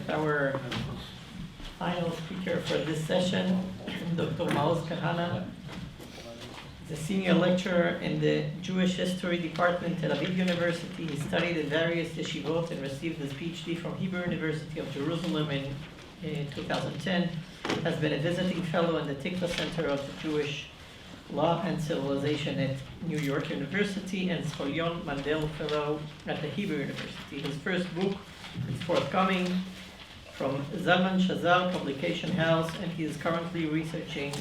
with our final speaker for this session, Dr. Maoz Kahana. He's a senior lecturer in the Jewish History Department, Tel Aviv University. He studied at various yeshivot and received his PhD from Hebrew University of Jerusalem in 2010. Has been a visiting fellow in the Tikva Center of the Jewish Law and Civilization at New York University and Scholion Mandel Fellow at the Hebrew University. His first book is forthcoming from Zalman Shazar Publication House, and he is currently researching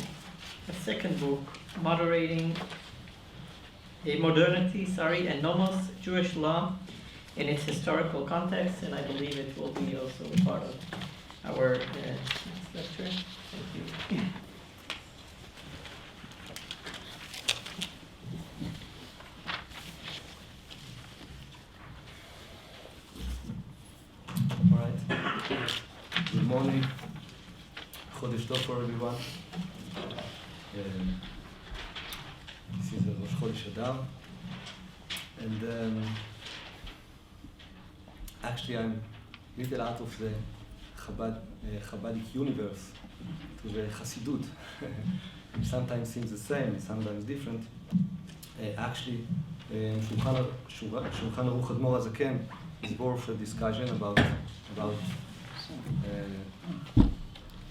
a second book, Modernity and Nomos, Jewish Law in its Historical Context, and I believe it will be also a part of our next lecture. Thank you. All right. Good morning. Chodesh Tov for everyone. This is Rosh Chodesh Adar, and actually I'm little out of the Chabadic universe to the Hasidut. It sometimes seems the same, sometimes different. Actually, Shulchan Aruch Admor HaZaken is worth a discussion about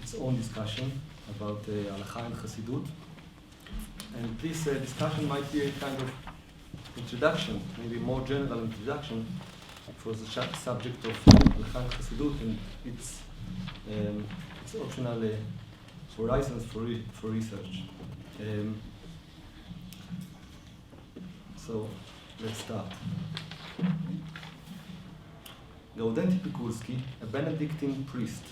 its own discussion about Halakha and Hasidut. And this discussion might be a kind of introduction, maybe more general introduction for the subject of Halakha and Hasidut and its optional horizons for research. So let's start. Gaudenti Pikulski, a Benedictine priest,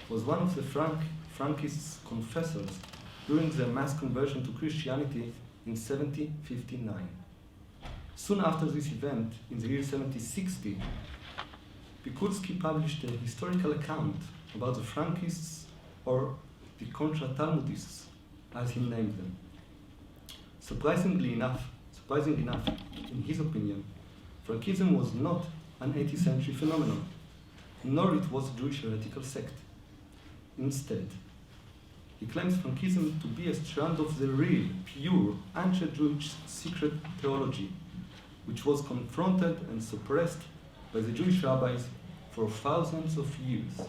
was one of the Frankists' confessors during their mass conversion to Christianity in 1759. Soon after this event, in the year 1760, Pikulski published a historical account about the Frankists, or the Contra-Talmudists, as he named them. Surprisingly enough, in his opinion, Frankism was not an 18th century phenomenon, nor it was a Jewish heretical sect. Instead, he claims Frankism to be a strand of the real, pure, anti-Jewish secret theology, which was confronted and suppressed by the Jewish rabbis for thousands of years,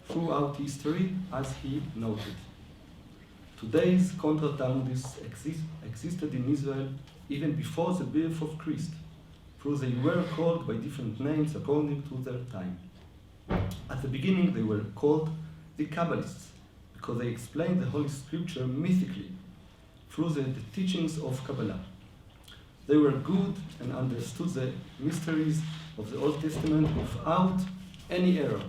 throughout history, as he noted. Today's Contra-Talmudists existed in Israel even before the birth of Christ, though they were called by different names according to their time. At the beginning, they were called the Kabbalists, because they explained the Holy Scripture mythically through the teachings of Kabbalah. They were good and understood the mysteries of the Old Testament without any error,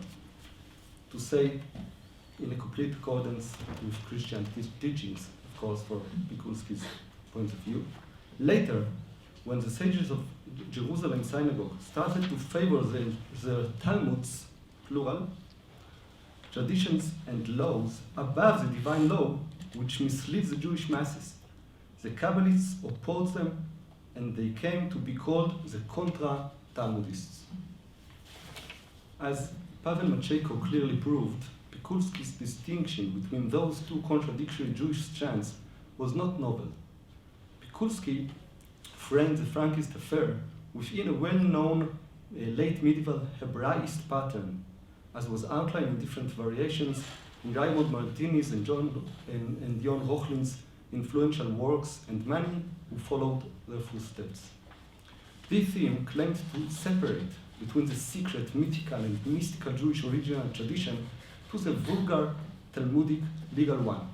to say in a complete accordance with Christian teachings, of course, for Pikulski's point of view. Later, when the sages of Jerusalem synagogue started to favor the Talmuds, plural, traditions and laws above the divine law, which misleads the Jewish masses, the Kabbalists opposed them, and they came to be called the Contra-Talmudists. As Pavel Macheiko clearly proved, Pikulski's distinction between those two contradictory Jewish strands was not novel. Pikulski framed the Frankist affair within a well-known late medieval Hebraist pattern, as was outlined in different variations in Raymond Martini's and Dion Rochlin's influential works, and many who followed their footsteps. This theme claimed to separate between the secret, mythical, and mystical Jewish original tradition to the vulgar Talmudic legal one.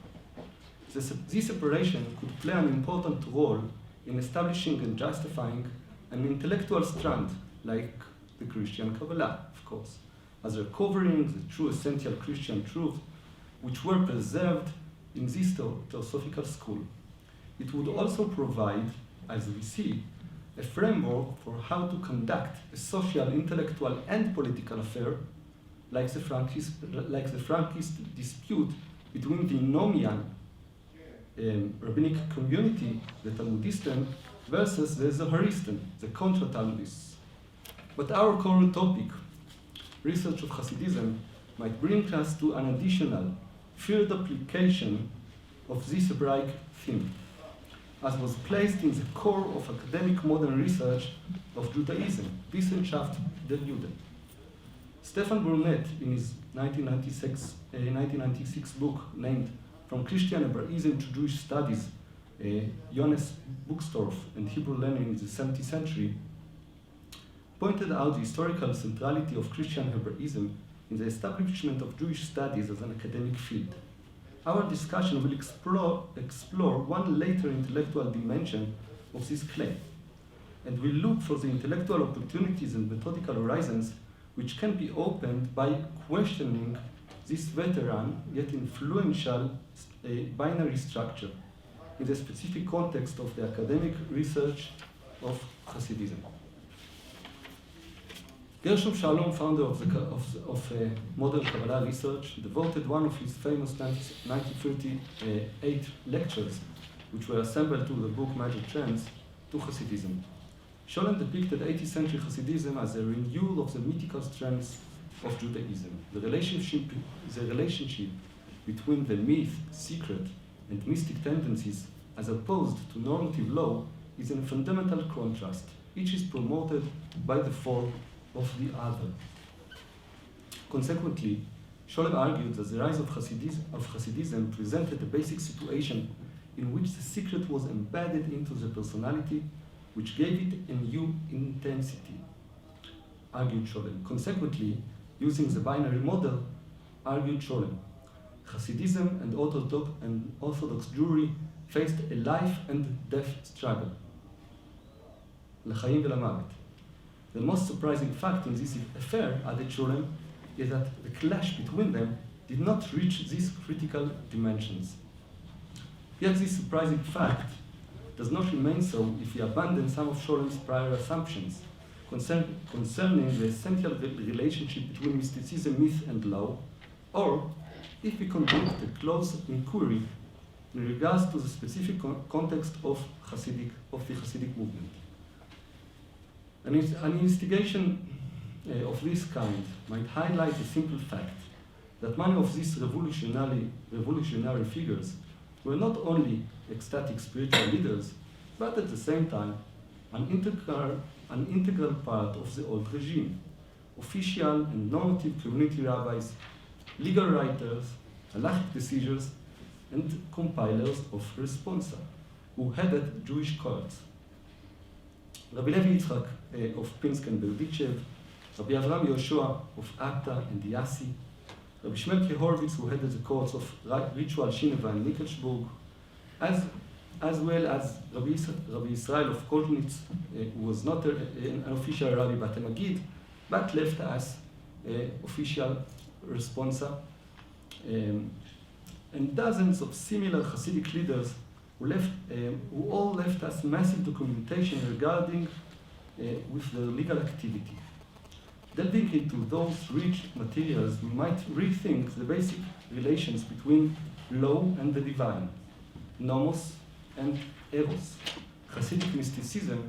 This separation could play an important role in establishing and justifying an intellectual strand like the Christian Kabbalah, of course, as recovering the true essential Christian truth which were preserved in this theosophical school. It would also provide, as we see, a framework for how to conduct a social, intellectual, and political affair like the Frankist dispute between the Nomian rabbinic community, the Talmudisten, versus the Zoharisten, the Contra-Talmudists. But our core topic research of Hasidism might bring us to an additional, field application of this Hebraic theme, as was placed in the core of academic modern research of Judaism, Wissenschaft der Juden. Stefan Burnett, in his 1996 book named From Christian Hebraism to Jewish Studies, Johannes Buxtorf and Hebrew Learning in the 17th century, pointed out the historical centrality of Christian Hebraism in the establishment of Jewish studies as an academic field. Our discussion will explore one later intellectual dimension of this claim, and will look for the intellectual opportunities and methodical horizons which can be opened by questioning this veteran yet influential binary structure in the specific context of the academic research of Hasidism. Gershom Shalom, founder of modern Kabbalah research, devoted one of his famous 1938 lectures, which were assembled to the book Major Trends, to Hasidism. Sholem depicted 18th century Hasidism as a renewal of the mythical strengths of Judaism. The relationship between the myth, secret, and mystic tendencies, as opposed to normative law, is in fundamental contrast. Each is promoted by the fall of the other. Consequently, Sholem argued that the rise of Hasidism presented a basic situation in which the secret was embedded into the personality, which gave it a new intensity, argued Sholem. Consequently, using the binary model, argued Sholem, Hasidism and Orthodox Jewry faced a life and death struggle, לחיים ולמוות. The most surprising fact in this affair, added Sholem, is that the clash between them did not reach these critical dimensions. Yet this surprising fact does not remain so if we abandon some of Sholem's prior assumptions concerning the essential relationship between mysticism, myth, and law, or if we conduct a close inquiry in regards to the specific context of the Hasidic movement. An investigation of this kind might highlight a simple fact that many of these revolutionary figures were not only ecstatic spiritual leaders, but at the same time an integral part of the old regime, official and normative community rabbis, legal writers, halachic decisions, and compilers of responsa, who headed Jewish courts. Rabbi Levi Yitzchak of Pinsk and Berdichev, Rabbi Avram Yehoshua of Akta and Yassi, Rabbi Shmelke Horowitz, who headed the courts of Ritual, Shineva, and Nickelsburg, as well as Rabbi Israel of Kolnitz, who was not an official rabbi but a Magid, but left us official responsa, and dozens of similar Hasidic leaders who all left us massive documentation regarding with their legal activity. Delving into those rich materials, we might rethink the basic relations between law and the divine, Nomos and Eros, Hasidic mysticism,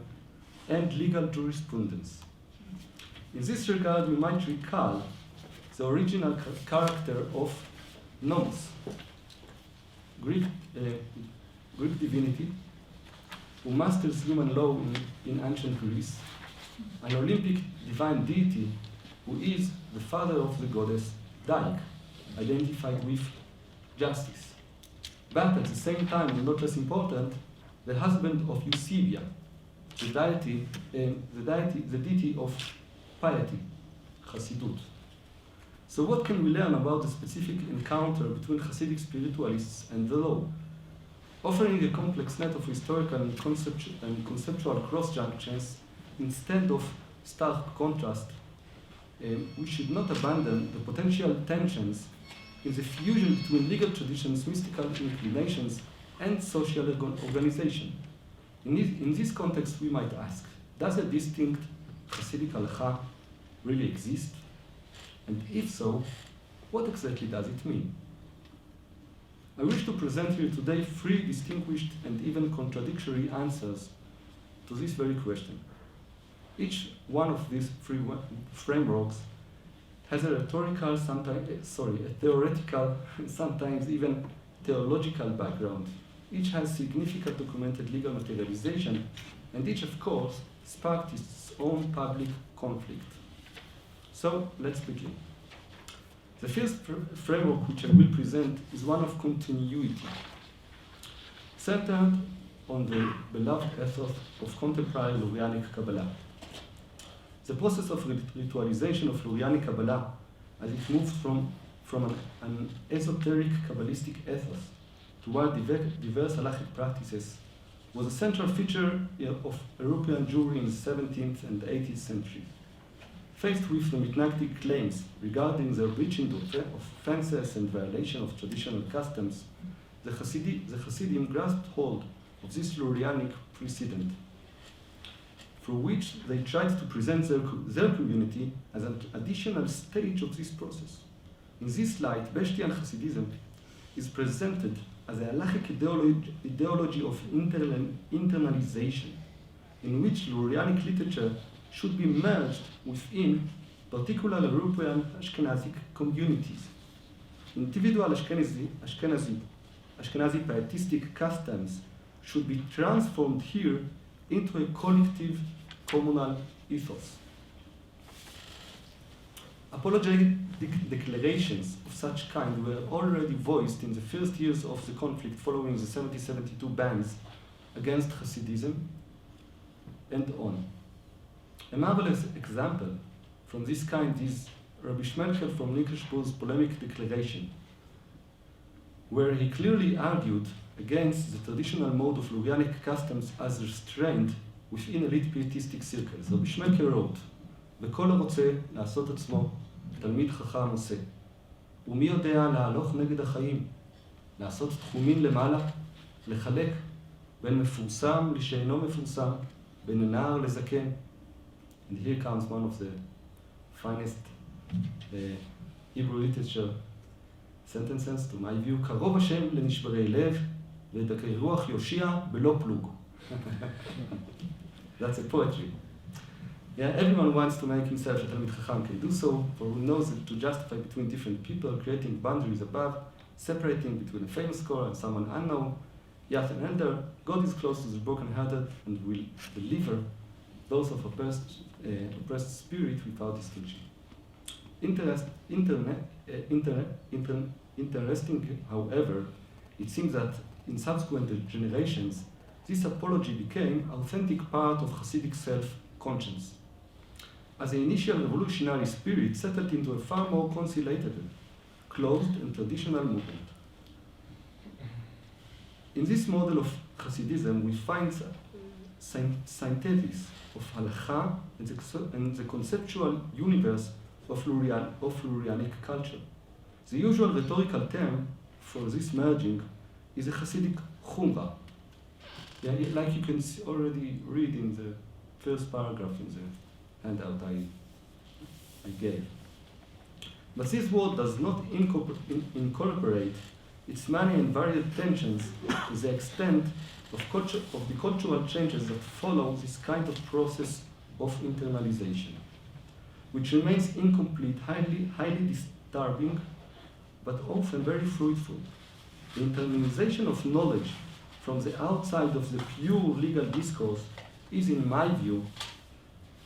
and legal jurisprudence. In this regard, we might recall the original character of Nomos, Greek divinity, who masters human law in ancient Greece, an Olympic divine deity who is the father of the goddess Daik, identified with justice, but at the same time, and not less important, the husband of Eusebia, the deity of piety, Hasidut. So what can we learn about the specific encounter between Hasidic spiritualists and the law? Offering a complex net of historical and conceptual cross-junctions instead of stark contrast, we should not abandon the potential tensions in the fusion between legal traditions, mystical inclinations, and social organization. In this context, we might ask, does a distinct Hasidic halacha really exist? And if so, what exactly does it mean? I wish to present here today three distinguished and even contradictory answers to this very question. Each one of these three frameworks has a rhetorical, a theoretical, sometimes even theological background. Each has significant documented legal materialization, and each, of course, sparked its own public conflict. So, let's begin. The first framework which I will present is one of continuity, centered on the beloved ethos of contemporary Lurianic Kabbalah. The process of ritualization of Lurianic Kabbalah, as it moved from an esoteric Kabbalistic ethos toward diverse halachic practices, was a central feature of European Jewry in the 17th and 18th century. Faced with the mitnagdic claims regarding their breaching of fences and violation of traditional customs, the Hasidim grasped hold of this Lurianic precedent, through which they tried to present their community as an additional stage of this process. In this light, Bechtian Hasidism is presented as a halachic ideology of internalization, in which Lurianic literature should be merged within particular European Ashkenazic communities. Individual Ashkenazi pietistic customs should be transformed here into a collective communal ethos. Apologetic declarations of such kind were already voiced in the first years of the conflict following the 1772 bans against Hasidism, and on. A marvelous example from this kind is Rabbi Shmelcher from Ninkelsburg's polemic declaration, where he clearly argued against the traditional mode of Lurianic customs as restrained within elite pietistic circles. Rabbi Shmelcher wrote, וכל הרוצה לעשות עצמו תלמיד חכם עושה, ומי יודע להלוך נגד החיים, לעשות תחומים למעלה, לחלק בין מפורסם לשאינו מפורסם, בין הנער לזקן. And here comes one of the finest Hebrew literature sentences, to my view, קרוב השם לנשברי לב, ודקי רוח יושיע בלא פלוג. That's a poetry. Yeah, everyone wants to make himself a Talmid Chacham, can do so, for who knows that to justify between different people, creating boundaries above, separating between a famous scholar and someone unknown, yet an elder, God is close to the broken-hearted and will deliver those of oppressed spirit without distinction. Interesting, however, it seems that in subsequent generations, this apology became an authentic part of Hasidic self-conscience, as the initial revolutionary spirit settled into a far more conciliated, closed and traditional movement. In this model of Hasidism, we find synthesis of halakha and the conceptual universe of Lurianic culture. The usual rhetorical term for this merging is a Hasidic chumrah. Yeah, like you can already read in the first paragraph in the handout I gave. But this word does not incorporate its many and varied tensions to the extent of the cultural changes that follow this kind of process of internalization, which remains incomplete, highly disturbing, but often very fruitful. The internalization of knowledge from the outside of the pure legal discourse is, in my view,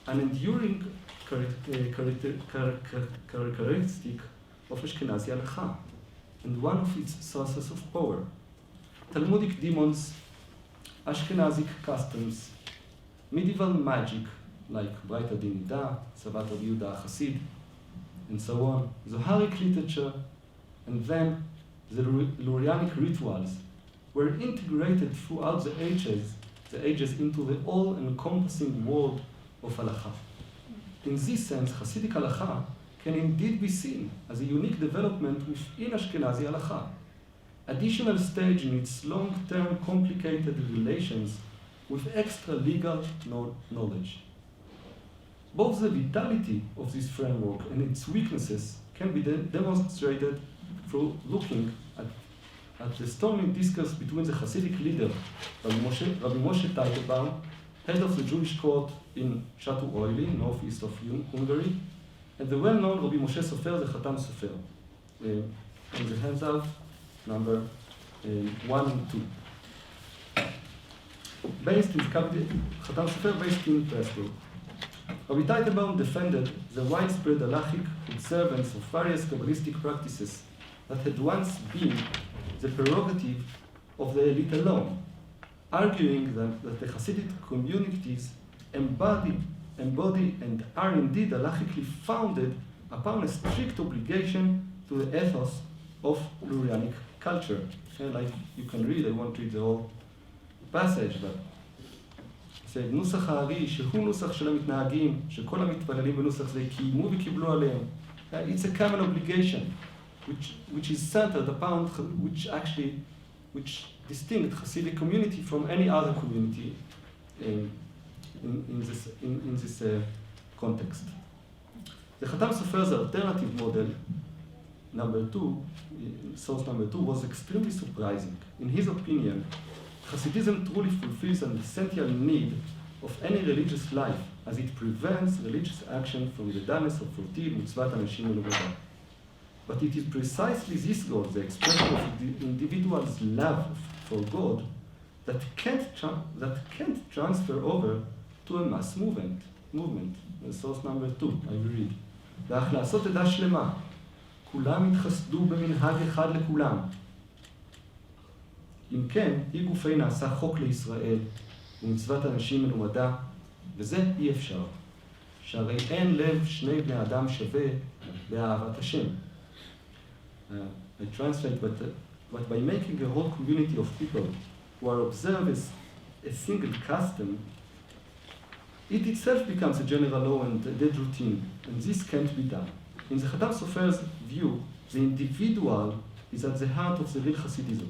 an enduring characteristic of Ashkenazi halakha, and one of its sources of power. Talmudic demons, Ashkenazic customs, medieval magic like Breita Dinida, Savat Rabbi Yehuda Hasid, and so on, Zoharic literature, and then the Lurianic rituals were integrated throughout the ages into the all-encompassing world of halakha. In this sense, Hasidic halakha can indeed be seen as a unique development within Ashkenazi halakha, additional stage in its long-term complicated relations with extra legal knowledge. Both the vitality of this framework and its weaknesses can be demonstrated through looking at the stormy discourse between the Hasidic leader, Rabbi Moshe Teitelbaum, head of the Jewish court in Château Oily, northeast of Hungary, And the well-known Rabbi Moshe Sofer, the Khatam Sofer. On the handout, number 1 and 2. Based in the capital, Khatam Sofer based in Pressburg. Rabbi Teitelbaum defended the widespread halachic observance of various Kabbalistic practices that had once been the prerogative of the elite alone, arguing that the Hasidic communities embody and are indeed halachically founded upon a strict obligation to the ethos of Lurianic culture. And like you can read, I won't read the whole passage, but זה נוסח הארי, שהוא נוסח של המתנהגים, שכל המתפללים בנוסח זה קיימו וקיבלו עליהם. It's a common obligation, which is centered upon, which distinct Hasidic community from any other community in this context. The Khatam Sofer's alternative model, source number 2, was extremely surprising. In his opinion, Hasidism truly fulfills an essential need of any religious life, as it prevents religious action from the dullness of routine mitzvat anashim ulubada. But it is precisely this God, the expression of the individual's love for God, that can't transfer over to a mass movement. Source number 2, I will read. ואך לעשות עדה שלמה, כולם יתחסדו במנהג אחד לכולם. אם כן, אי גופי נעשה חוק לישראל, ומצוות אנשים מלומדה, וזה אי אפשר. שהרי אין לב שני בני אדם שווה באהבת השם. I translate, but by making a whole community of people who are observed as a single custom, it itself becomes a general law and a dead routine, and this can't be done. In the Khatam Sofer's view, the individual is at the heart of the real Hasidism.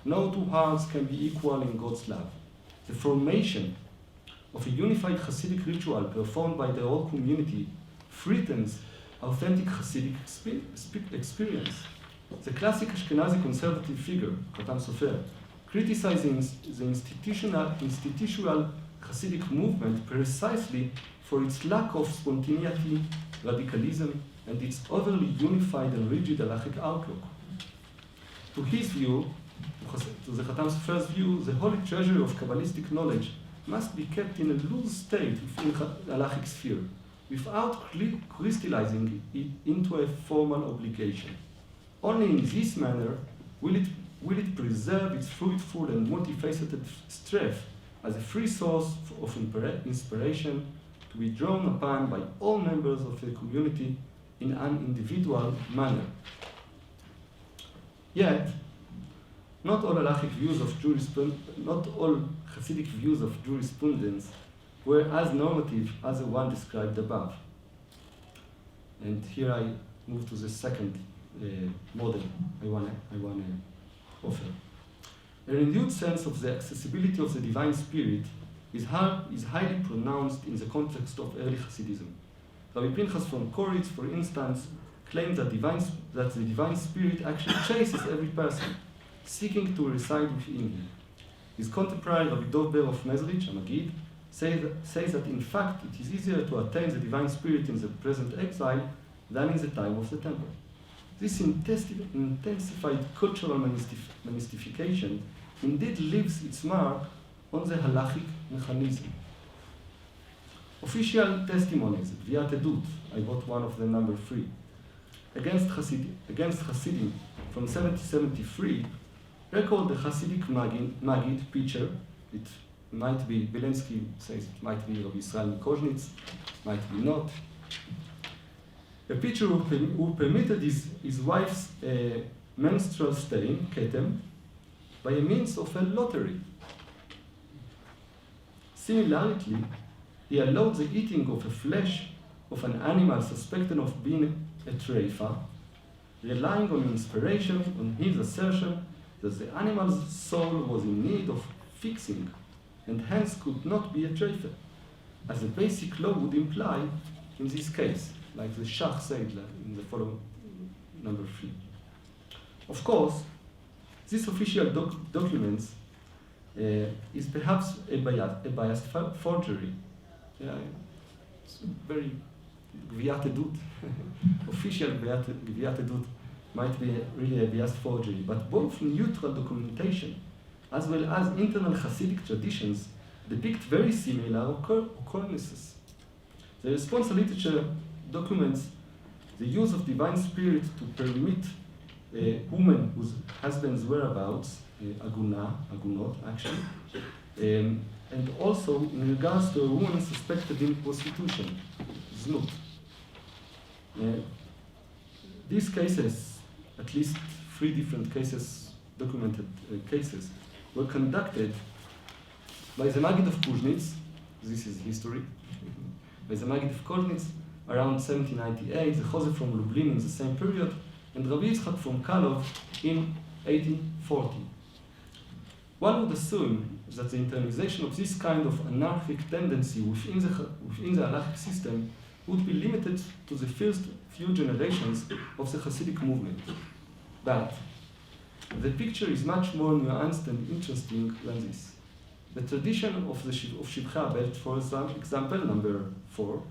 No two hearts can be equal in God's love. The formation of a unified Hasidic ritual performed by the whole community threatens authentic Hasidic experience. The classic Ashkenazi conservative figure, Khatam Sofer, criticizing the institutional Hasidic movement precisely for its lack of spontaneity, radicalism, and its overly unified and rigid halachic outlook. To his view, to the Khatam Sofer's view, the holy treasury of Kabbalistic knowledge must be kept in a loose state within the halachic sphere, without crystallizing it into a formal obligation. Only in this manner will it preserve its fruitful and multifaceted strength as a free source of inspiration to be drawn upon by all members of the community in an individual manner. Yet, not all halachic views of not all Hasidic views of jurisprudence were as normative as the one described above. And here I move to the second model I want to offer. A renewed sense of the accessibility of the divine spirit is highly pronounced in the context of early Hasidism. Rabbi Pinchas from Koritz, for instance, claims that the divine spirit actually chases every person, seeking to reside within him. His contemporary Rabbi Dov Ber of Mezrich, a Maggid, says that in fact it is easier to attain the divine spirit in the present exile than in the time of the temple. This intensified cultural mystification indeed leaves its mark on the halachic mechanism. Official testimonies, Viat Edut, I brought one of them, number 3, against Hasidim from 1773, record the Hasidic Maggid picture. It might be, Belensky says it might be Rabbi Israel Mikoznitz, might be not. A preacher who permitted his wife's menstrual stain, ketem, by a means of a lottery. Similarly, he allowed the eating of the flesh of an animal suspected of being a treifa, relying on inspiration on his assertion that the animal's soul was in need of fixing and hence could not be a treifa, as the basic law would imply in this case, like the Shach said in the following number 3. Of course, this official documents is perhaps a biased forgery. Yeah, it's very גביית עדות. Official גביית עדות might be really a biased forgery, but both neutral documentation as well as internal Hasidic traditions depict very similar occurrences. The response literature documents the use of divine spirit to permit a woman whose husband's whereabouts, agunot actually, and also in regards to a woman suspected in prostitution, znut. These cases, at least 3 different cases, documented cases, were conducted by the Maggid of Kuznets, this is history, by the Maggid of Kuznets around 1798, the Joseph from Lublin in the same period, and Rabbi Yitzchak from Kalov in 1840. One would assume that the internalization of this kind of anarchic tendency within the halachic system would be limited to the first few generations of the Hasidic movement. But the picture is much more nuanced and interesting than this. The tradition of Shivchei HaBesht, for example, number 4,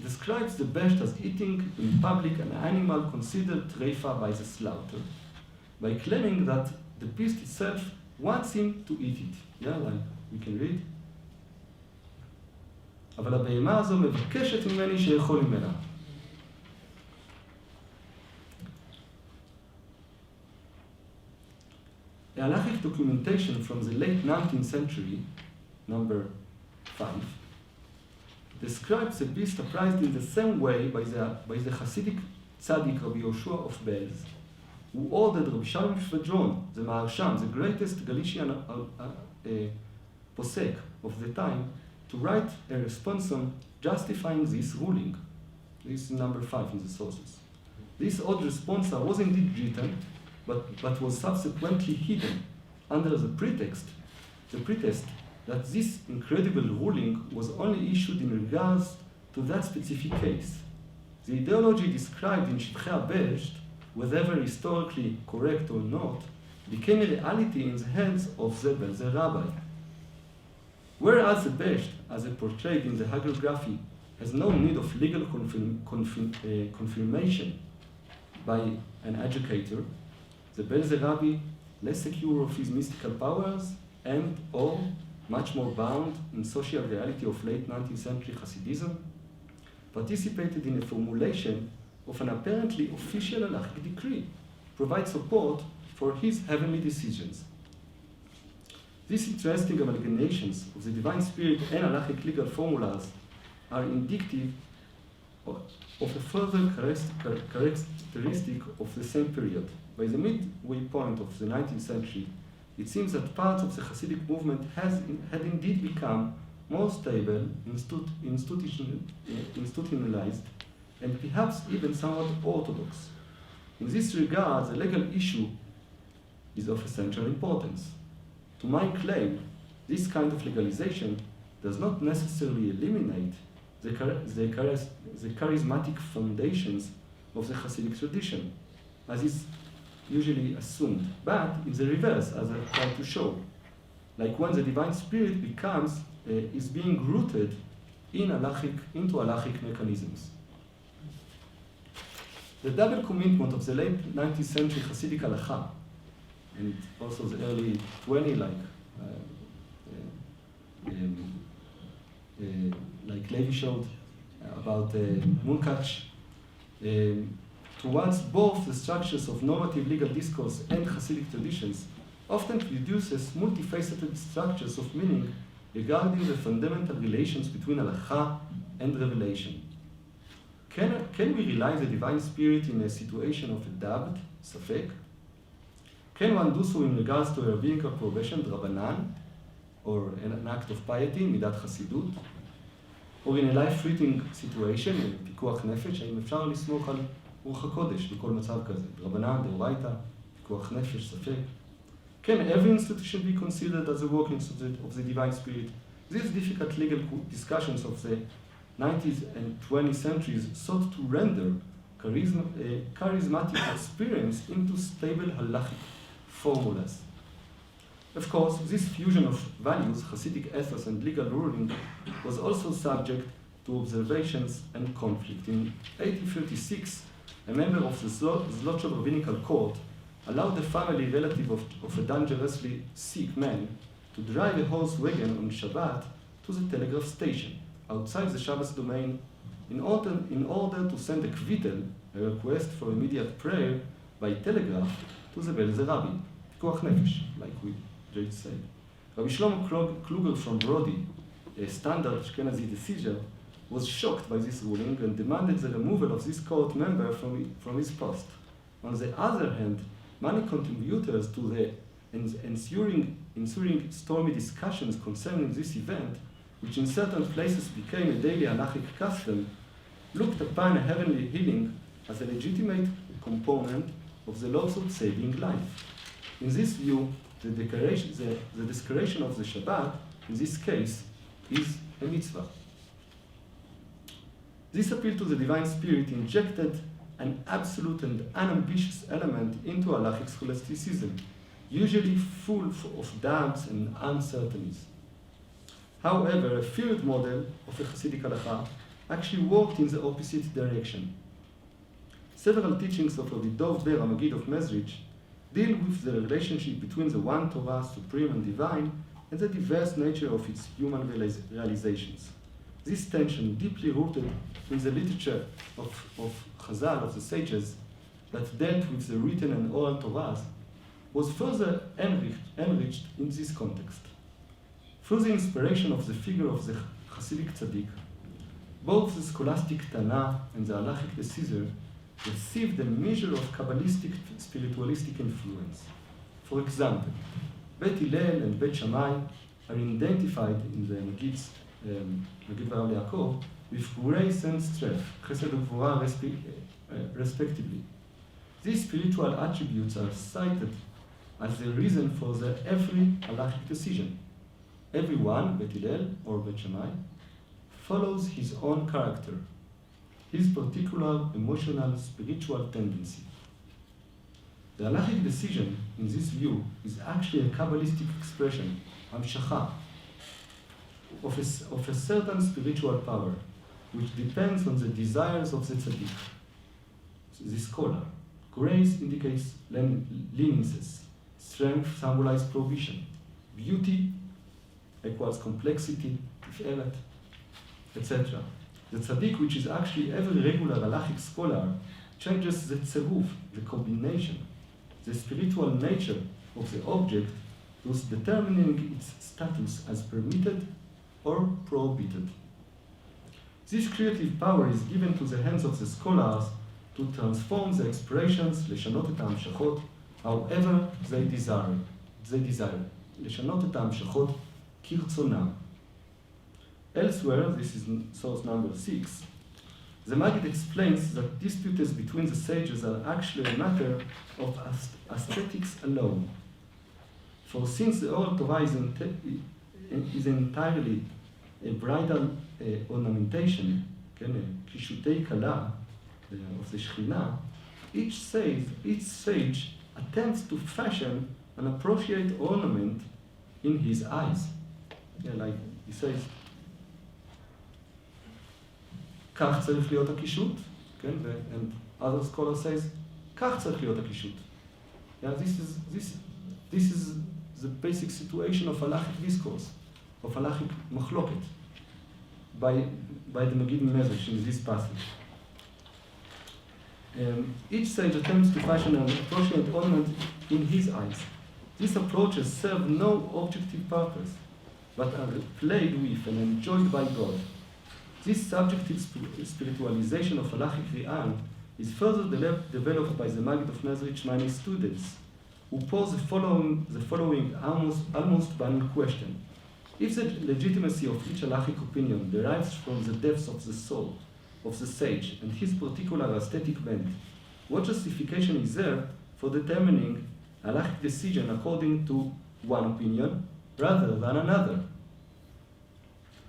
describes the Besht as eating in public an animal considered treifa by the slaughter, by claiming that the beast itself wants him to eat it. Yeah, like we can read. אבל הבהמה הזו מבקשת ממני שאכול ממנה. A halachic documentation from the late 19th century, number 5, describes the beast apprised in the same way by the Hasidic tzaddik Rabbi Yoshua of Belz, who ordered Rabbi Shalom Shvadron, the Maharsham, the greatest Galician posek of the time, to write a responsum justifying this ruling. This is number 5 in the sources. This odd responsa was indeed written, but was subsequently hidden under the pretext that this incredible ruling was only issued in regards to that specific case. The ideology described in Shivchei HaBesht, whether historically correct or not, became a reality in the hands of the rabbi. Whereas the Besht, as it portrayed in the hagiography, has no need of legal confirmation by an educator, the Belzerabi, less secure of his mystical powers and or much more bound in social reality of late 19th century Hasidism, participated in a formulation of an apparently official halachic decree, provide support for his heavenly decisions. These interesting amalgamations of the divine spirit and halachic legal formulas are indicative of a further characteristic of the same period. By the midway point of the 19th century, it seems that parts of the Hasidic movement had indeed become more stable, institutionalized, and perhaps even somewhat orthodox. In this regard, the legal issue is of essential importance. To my claim, this kind of legalization does not necessarily eliminate the charismatic foundations of the Hasidic tradition, as is usually assumed, but it's the reverse, as I tried to show. Like when the divine spirit is being rooted into halachic mechanisms. The double commitment of the late 19th century Hasidic halacha, and also the early 20, like Levi showed about Munkach, towards both the structures of normative legal discourse and Hasidic traditions, often produces multifaceted structures of meaning regarding the fundamental relations between halacha and revelation. Can we realize the divine spirit in a situation of a doubt, safek? Can one do so in regards to a rabbinical probation, drabanan, or an act of piety, midat chasidut? Or in a life-threatening situation, פיקוח נפש, האם אפשר לסמוך על רוח הקודש בכל מצב כזה? דרבנן, דאורייתא, פיקוח נפש, ספק. Can every institution be considered as a working of the divine spirit? These difficult legal discussions of the 19th and 20th centuries sought to render charismatic experience into stable halachic formulas. Of course, this fusion of values, Hasidic ethos and legal ruling, was also subject to observations and conflict. In 1836, a member of the Zlotchow rabbinical court allowed a family relative of a dangerously sick man to drive a horse wagon on Shabbat to the telegraph station outside the Shabbos domain in order to send a kvittel, a request for immediate prayer, by telegraph to the Belzer Rabbi, Pikuach Nefesh, like we just said. Rabbi Shlomo Kluger from Brody, a standard Ashkenazi decision, was shocked by this ruling and demanded the removal of this court member from his post. On the other hand, many contributors to the ensuing stormy discussions concerning this event, which in certain places became a daily halachic custom, looked upon a heavenly healing as a legitimate component of the lawsuit saving life. In this view, the desecration of the Shabbat, in this case, is a mitzvah. This appeal to the divine spirit injected an absolute and unambitious element into halachic scholasticism, usually full of doubts and uncertainties. However, a third model of a Hasidic halacha actually worked in the opposite direction. Several teachings of Rabbi Dov Ber, Maggid of Mezrich, deal with the relationship between the one Torah, supreme and divine, and the diverse nature of its human realizations. This tension, deeply rooted in the literature of Chazal, of the sages, that dealt with the written and oral Torahs, was further enriched in this context. Through the inspiration of the figure of the Hasidic tzaddik, both the scholastic Tana and the halachic decisor received a measure of Kabbalistic spiritualistic influence. For example, Bet Hillel and Bet Shammai are identified in the Maggid's Maggid Varav Yaakov with grace and strength, Chesed and Gvura respectively. These spiritual attributes are cited as the reason for every halachic decision. Everyone, Bet Hillel or Bet Shammai, follows his own character, his particular emotional, spiritual tendency. The halachic decision, in this view, is actually a Kabbalistic expression, hamshacha, of a certain spiritual power, which depends on the desires of the tzaddik, the scholar. Grace indicates leniency, strength symbolizes provision, beauty equals complexity, tiferet, etc. The tzaddik, which is actually every regular halachic scholar, changes the tzeruf, the combination, the spiritual nature of the object, thus determining its status as permitted or prohibited. This creative power is given to the hands of the scholars to transform the expressions, לשנות את ההמשכות, however they desire. לשנות את ההמשכות כרצונם. Elsewhere, this is source number 6, the Maggid explains that disputes between the sages are actually a matter of aesthetics alone. For since the oral Torah is entirely a bridal ornamentation, kishutei kala of the Shekhinah, each sage attempts to fashion an appropriate ornament in his eyes. Like he says, כך צריך להיות הקישוט, כן? And other scholar says, כך צריך להיות הקישוט. Yeah, this is the basic situation of halachic discourse, of halachic machloket, by the Maggid Mezrich in this passage. Each sage attempts to fashion an appropriate ornament in his eyes. These approaches serve no objective purpose, but are played with and enjoyed by God. This subjective spiritualization of halachic realm is further developed by the Maggid of Mezrich many students, who pose the following almost banal question. If the legitimacy of each halachic opinion derives from the depths of the soul of the sage and his particular aesthetic bent, what justification is there for determining a halachic decision according to one opinion rather than another?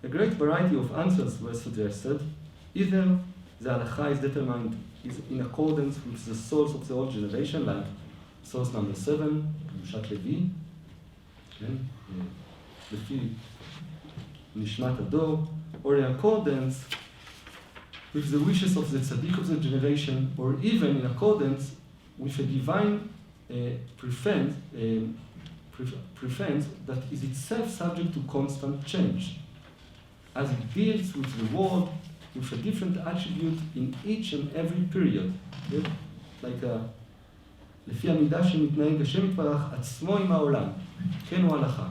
A great variety of answers were suggested. Either the halacha is determined in accordance with the souls of the old generation, like source number 7, Kedushat Levi, לפי נשמת הדור, or in accordance with the wishes of the tzaddik of the generation, or even in accordance with a divine preference that is itself subject to constant change, as it deals with the world with a different attribute in each and every period. Okay? Like לפי המידה שמתנהג השם יתברך עצמו עם העולם, כן הוא הלכה.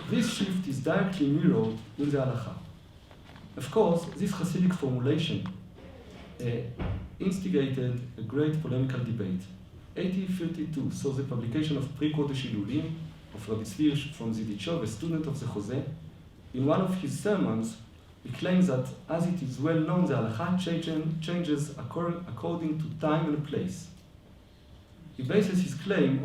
This shift is directly mirrored in the halacha. Of course, this Hasidic formulation instigated a great polemical debate. 1832 saw the publication of Pre-Kodesh Hilulim of Rabbi Tzvi from Zidichov, a student of the Jose. In one of his sermons, he claims that, as it is well known, the halacha changes according to time and place. He bases his claim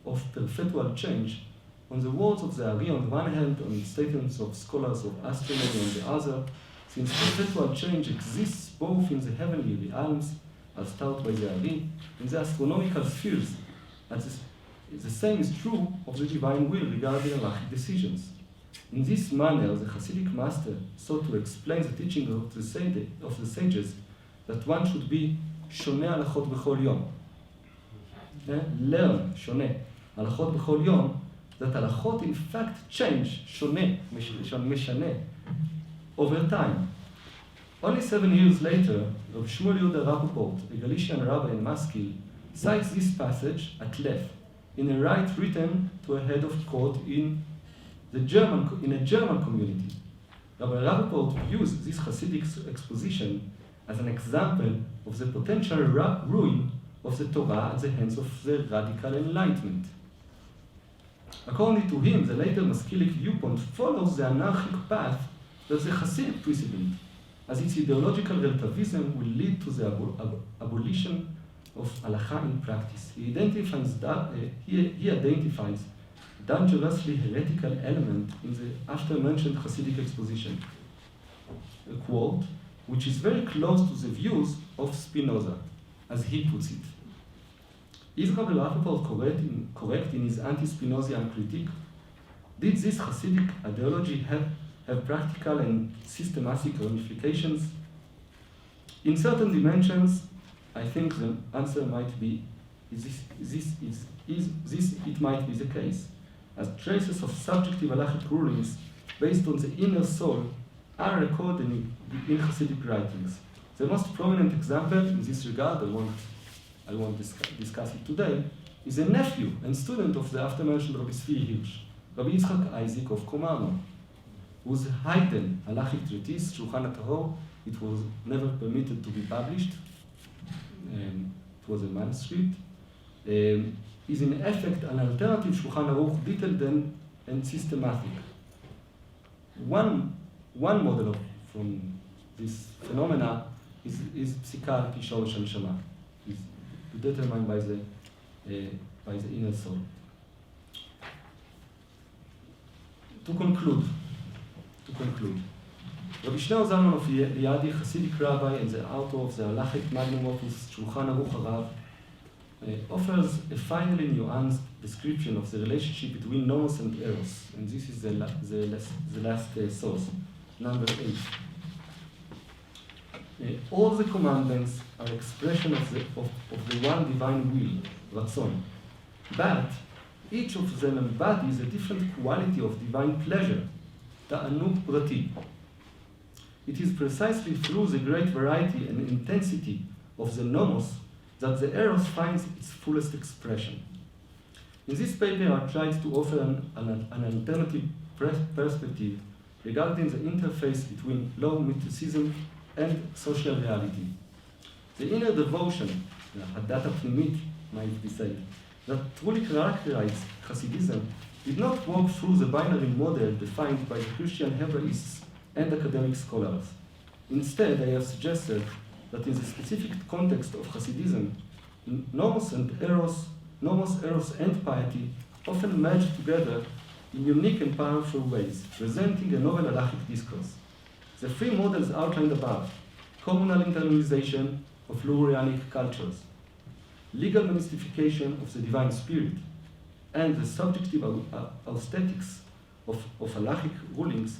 of perpetual change on the words of the Ari on the one hand, on the statements of scholars of astronomy on the other, since perpetual change exists both in the heavenly realms, as taught by the Ari, in the astronomical spheres, as the same is true of the divine will regarding halachic decisions. In this manner, the Hasidic master sought to explain the teaching of the sages that one should be shone halachot b'chol yom. Learn, shone, halachot b'chol yom, that halachot in fact change, shone, meshane, over time. Only 7 years later, Rav Shmuel Yehuda Rappaport, a Galician rabbi and maskil, cites this passage at length in a right written to a head of court in a German community. Rabbi Rappaport views this Hasidic exposition as an example of the potential ruin of the Torah at the hands of the radical enlightenment. According to him, the later Maskilic viewpoint follows the anarchic path that the Hasidic precedent, as its ideological relativism will lead to the abolition of halacha in practice. He identifies dangerously heretical element in the after-mentioned Hasidic exposition, a quote, which is very close to the views of Spinoza, as he puts it. Is Rabbi Rappaport correct in his anti-Spinozian critique? Did this Hasidic ideology have practical and systematic ramifications? In certain dimensions, I think the answer might be it might be the case, as traces of subjective halachic rulings based on the inner soul are recorded in Hasidic writings. The most prominent example in this regard, I won't discuss it today, is a nephew and student of the after-mentioned Rabbi Tzvi Hirsch, Rabbi Yitzchak Isaac of Komarno, whose hidden halachic treatise, Shulchan HaTahor, it was never permitted to be published, it was a manuscript, is in effect an alternative Shulchan Aruch, detailed and systematic. One model from this phenomena is Psika al pi shoresh haneshama, is determined by the inner soul. To conclude, Rabbi Shneur Zalman of Liadi, Hasidic rabbi and the author of the halachic magnum opus Shulchan Aruch Harav, offers a finely nuanced description of the relationship between Nomos and Eros, and this is the last source, number 8. All the commandments are expression of the one divine will, Ratzon, but each of them embodies a different quality of divine pleasure, Ta'anug Prati. It is precisely through the great variety and intensity of the Nomos that the Eros finds its fullest expression. In this paper, I tried to offer an alternative perspective regarding the interface between law mysticism and social reality. The inner devotion, the Hadat HaPnimit, might be said, that truly characterized Hasidism did not work through the binary model defined by the Christian Hebraists and academic scholars. Instead, I have suggested that in the specific context of Hasidism, Nomos, Eros, and piety often merge together in unique and powerful ways, presenting a novel halachic discourse. The three models outlined above: communal internalization of Lurianic cultures, legal mystification of the divine spirit, and the subjective aesthetics of halachic rulings,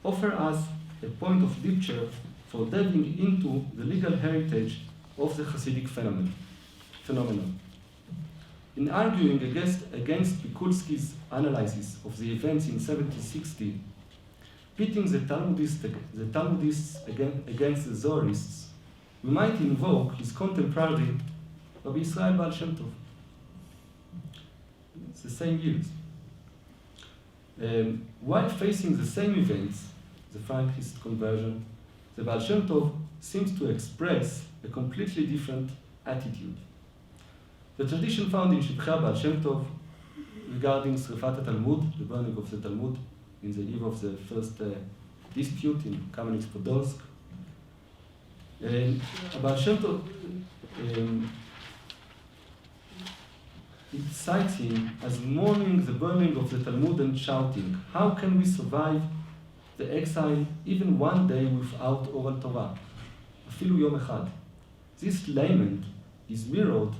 offer us a point of departure for delving into the legal heritage of the Hasidic phenomenon. In arguing against Pikulski's analysis of the events in 1760, pitting the Talmudists against the Zoharists, we might invoke his contemporary Rabbi Israel Baal Shem Tov. It's the same years. While facing the same events, the Frankist conversion, the Baal Shem Tov seems to express a completely different attitude. The tradition found in Shibchei Baal Shem Tov regarding Srifat Talmud, the burning of the Talmud in the eve of the first dispute in Kamenetz-Podolsk, Baal Shem Tov it cites him as mourning the burning of the Talmud and shouting, "How can we survive the exile even one day without oral Torah? Afilu yom echad." This lament is mirrored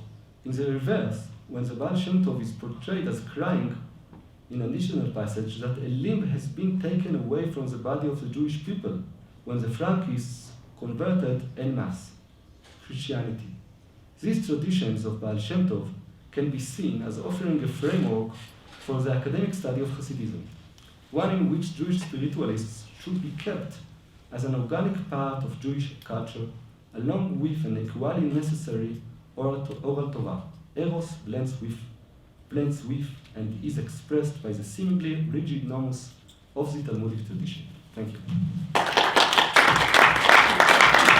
in the reverse when the Baal Shem Tov is portrayed as crying in an additional passage that a limb has been taken away from the body of the Jewish people when the Frankists converted en masse Christianity. These traditions of Baal Shem Tov can be seen as offering a framework for the academic study of Hasidism, one in which Jewish spiritualists should be kept as an organic part of Jewish culture, along with an equally necessary oral Torah. Eros blends with and is expressed by the seemingly rigid Nomos of the Talmudic tradition. Thank you.